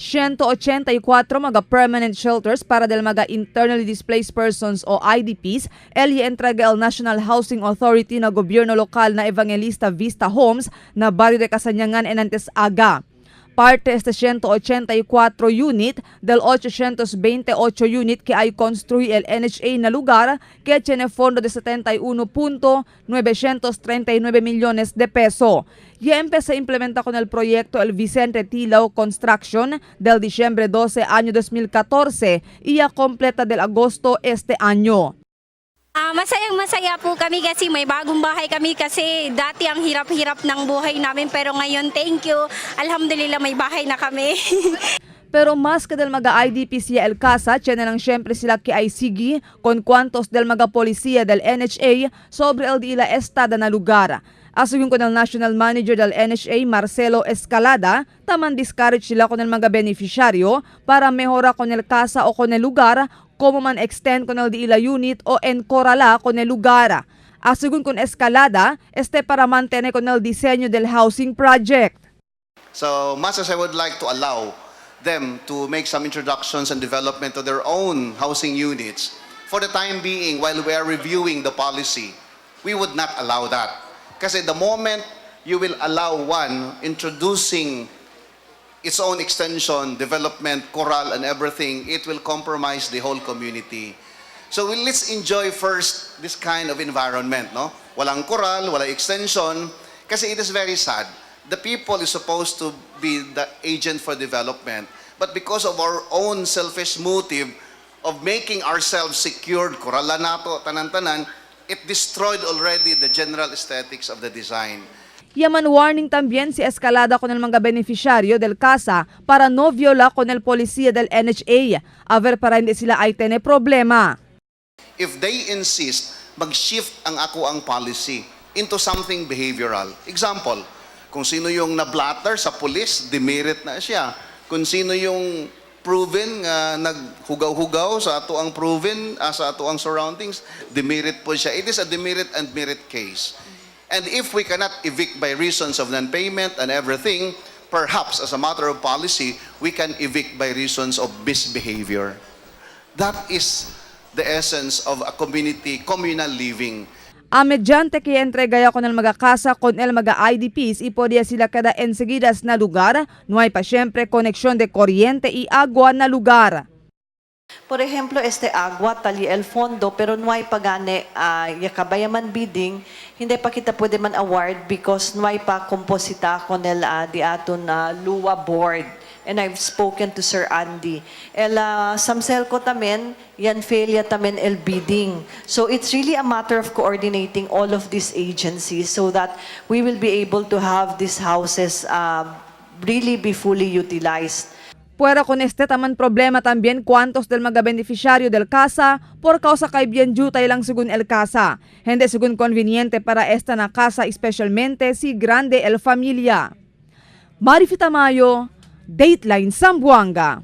184 mga permanent shelters para del mga internally displaced persons o IDPs, entrega el National Housing Authority na gobyerno lokal na Evangelista Vista Homes na barrio de Casañangan en Antes-Aga. Parte este 184 unit del 828 unit que hay construir el NHA na lugar que tiene fondo de 71.939 millones de peso. Ya empezó a implementar con el proyecto el Vicente Tilao Construction del diciembre 12 año 2014 y ya completa del agosto este año. Masayang-masaya po kami kasi may bagong bahay kami kasi dati ang hirap-hirap ng buhay namin pero ngayon thank you, alhamdulillah may bahay na kami. Pero mas que del mga IDP siya el casa, tiyan na lang syempre sila ki ay sigi con cuantos del mga polisya del NHA sobre el di ila estada na lugar. Asuyon ko ng National Manager del NHA, Marcelo Escalada, taman discourage sila con el mga beneficiaryo para mejora con el casa o con el lugar, como man extend con el di ila unit o encorala con el lugar. Asuyon con Escalada, para mantener con el diseño del housing project. So much as I would like to allow them to make some introductions and development of their own housing units, for the time being, while we are reviewing the policy, we would not allow that. Kasi the moment you will allow one introducing its own extension, development, coral, and everything, it will compromise the whole community. So let's enjoy first this kind of environment, no? Walang coral, walang extension, kasi it is very sad. The people is supposed to be the agent for development, but because of our own selfish motive of making ourselves secured, korala nato, tanan-tanan, it destroyed already the general aesthetics of the design. Yaman warning también si Escalada con el mga beneficiario del casa para no viola con el policía del NHA, a ver para hindi sila ay tene problema. If they insist, mag-shift ang ako ang policy into something behavioral. Example, kung sino yung na-blatter sa police, demerit na siya. Kung sino yung proven naghugaw-hugaw sa ato ang proven, sa ato ang surroundings, demerit po siya. It is a demerit and merit case. And if we cannot evict by reasons of non-payment and everything, perhaps as a matter of policy, we can evict by reasons of misbehavior. That is the essence of a communal living. A mediante que entregaya con el mga casa con el mga IDPs y podía sila kada enseguidas na lugar, no hay pa siempre conexión de corriente y agua na lugar. Por ejemplo, agua, tali el fondo, pero no hay pagane, yakabayaman bidding, hindi pa kita pwede man award because no hay pa komposita con el di aton luwa board. And I've spoken to Sir Andy. Samsel ko tamen, yan failure tamen el bidding. So it's really a matter of coordinating all of these agencies so that we will be able to have these houses really be fully utilized. Puera con taman problema también cuantos del mga beneficiario del casa por causa kay bien jutay lang según el casa. Hindi según conveniente para esta na casa especialmente si grande el familia. Marifita Mayo, Dateline Zamboanga.